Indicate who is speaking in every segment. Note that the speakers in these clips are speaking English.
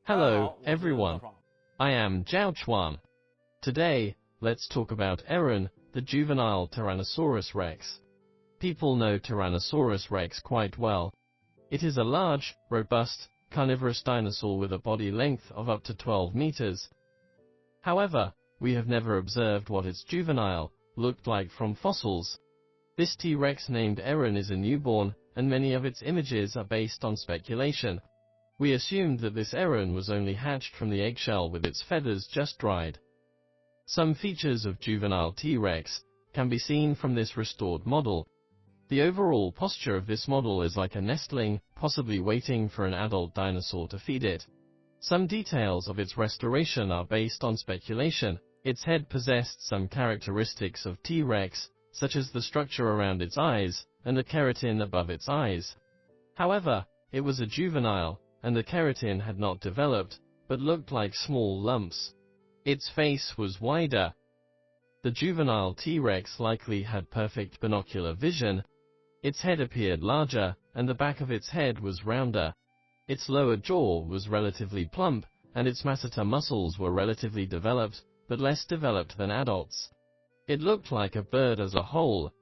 Speaker 1: Hello, everyone. I am ZHAO Chuang. Today, let's talk about Aaron, the juvenile Tyrannosaurus rex. People know Tyrannosaurus rex quite well. It is a large, robust, carnivorous dinosaur with a body length of up to 12 meters. However, we have never observed what its juvenile looked like from fossils. This T-Rex named Aaron is a newborn, and many of its images are based on speculation. We assumed that this Aaron was only hatched from the eggshell with its feathers just dried. Some features of juvenile T-Rex can be seen from this restored model. The overall posture of this model is like a nestling, possibly waiting for an adult dinosaur to feed it. Some details of its restoration are based on speculation. Its head possessed some characteristics of T-Rex, such as the structure around its eyes and the keratin above its eyes. However, it was a juvenile, and the keratin had not developed, but looked like small lumps. Its face was wider. The juvenile T-Rex likely had perfect binocular vision. Its head appeared larger, and the back of its head was rounder. Its lower jaw was relatively plump, and its masseter muscles were relatively developed, but less developed than adults. It looked like a bird as a whole.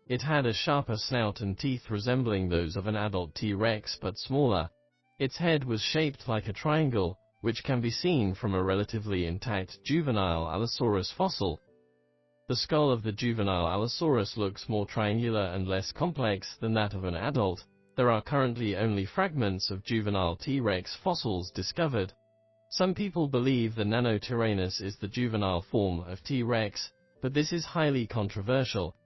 Speaker 1: It had a sharper snout and teeth resembling those of an adult T-Rex but smaller. Its head was shaped like a triangle, which can be seen from a relatively intact juvenile Allosaurus fossil. The skull of the juvenile Allosaurus looks more triangular and less complex than that of an adult. There are currently only fragments of juvenile T-Rex fossils discovered. Some people believe the Nanotyrannus is the juvenile form of T-Rex, but this is highly controversial.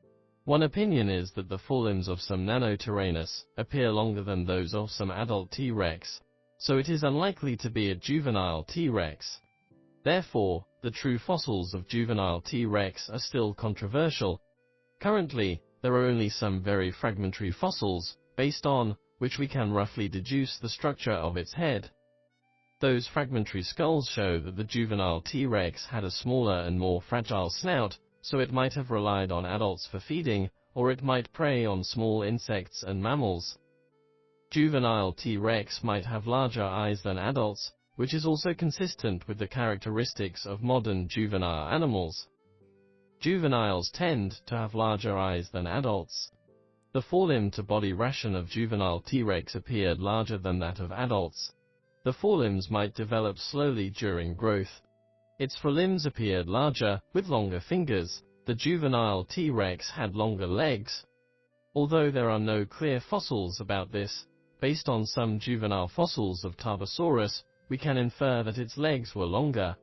Speaker 1: One opinion is that the forelimbs of some Nanotyrannus appear longer than those of some adult T-Rex, so it is unlikely to be a juvenile T-Rex. Therefore, the true fossils of juvenile T-Rex are still controversial. Currently, there are only some very fragmentary fossils, based on which we can roughly deduce the structure of its head. Those fragmentary skulls show that the juvenile T-Rex had a smaller and more fragile snout, so it might have relied on adults for feeding, or it might prey on small insects and mammals. Juvenile T-Rex might have larger eyes than adults, which is also consistent with the characteristics of modern juvenile animals. Juveniles tend to have larger eyes than adults. The forelimb-to-body ration of juvenile T-Rex appeared larger than that of adults. The forelimbs might develop slowly during growth. Its forelimbs appeared larger, with longer fingers. The juvenile T-Rex had longer legs. Although there are no clear fossils about this, based on some juvenile fossils of Tarbosaurus, we can infer that its legs were longer.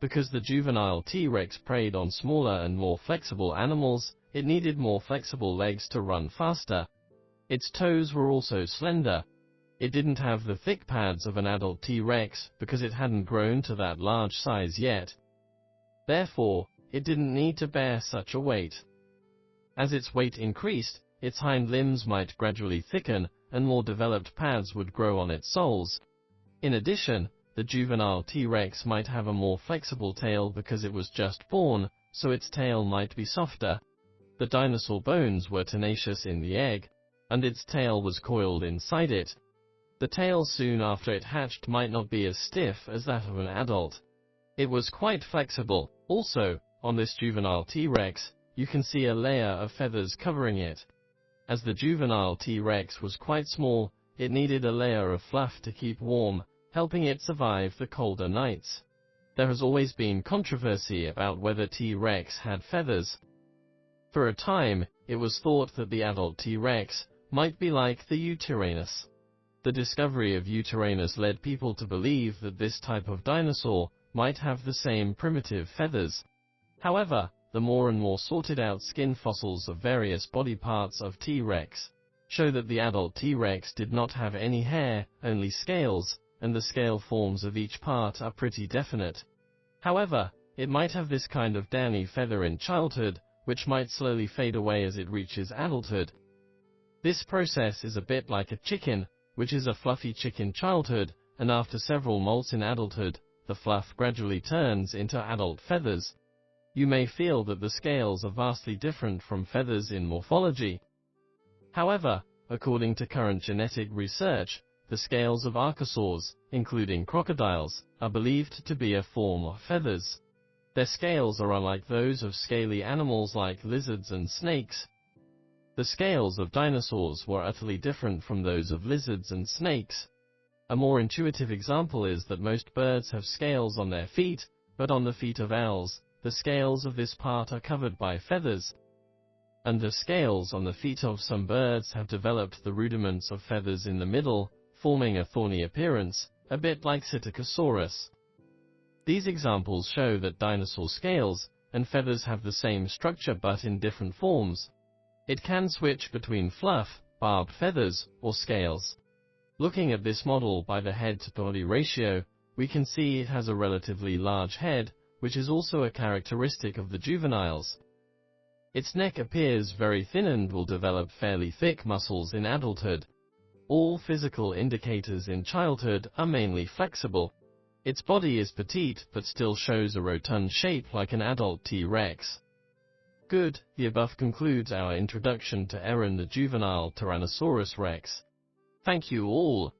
Speaker 1: Because the juvenile T-Rex preyed on smaller and more flexible animals, it needed more flexible legs to run faster. Its toes were also slender. It didn't have the thick pads of an adult T-Rex because it hadn't grown to that large size yet. Therefore, it didn't need to bear such a weight. As its weight increased, its hind limbs might gradually thicken, and more developed pads would grow on its soles. In addition, the juvenile T-Rex might have a more flexible tail because it was just born, so its tail might be softer. The dinosaur bones were tenacious in the egg, and its tail was coiled inside it. The tail soon after it hatched might not be as stiff as that of an adult. It was quite flexible. Also, on this juvenile T-Rex, you can see a layer of feathers covering it. As the juvenile T-Rex was quite small, it needed a layer of fluff to keep warm, helping it survive the colder nights. There has always been controversy about whether T-Rex had feathers. For a time, it was thought that the adult T-Rex might be like the Yutyrannus. The discovery of Yutyrannus led people to believe that this type of dinosaur might have the same primitive feathers. However, the more and more sorted-out skin fossils of various body parts of T-Rex show that the adult T-Rex did not have any hair, only scales, and the scale forms of each part are pretty definite. However, it might have this kind of downy feather in childhood, which might slowly fade away as it reaches adulthood. This process is a bit like a chicken, which is a fluffy chicken childhood, and after several molts in adulthood, the fluff gradually turns into adult feathers. You may feel that the scales are vastly different from feathers in morphology. However, according to current genetic research, the scales of archosaurs, including crocodiles, are believed to be a form of feathers. Their scales are unlike those of scaly animals like lizards and snakes. The scales of dinosaurs were utterly different from those of lizards and snakes. A more intuitive example is that most birds have scales on their feet, but on the feet of owls, the scales of this part are covered by feathers. And the scales on the feet of some birds have developed the rudiments of feathers in the middle, forming a thorny appearance, a bit like Psittacosaurus. These examples show that dinosaur scales and feathers have the same structure but in different forms. It can switch between fluff, barbed feathers, or scales. Looking at this model by the head-to-body ratio, we can see it has a relatively large head, which is also a characteristic of the juveniles. Its neck appears very thin and will develop fairly thick muscles in adulthood. All physical indicators in childhood are mainly flexible. Its body is petite but still shows a rotund shape like an adult T-Rex. Good, the above concludes our introduction to Aaron the Juvenile Tyrannosaurus Rex. Thank you all.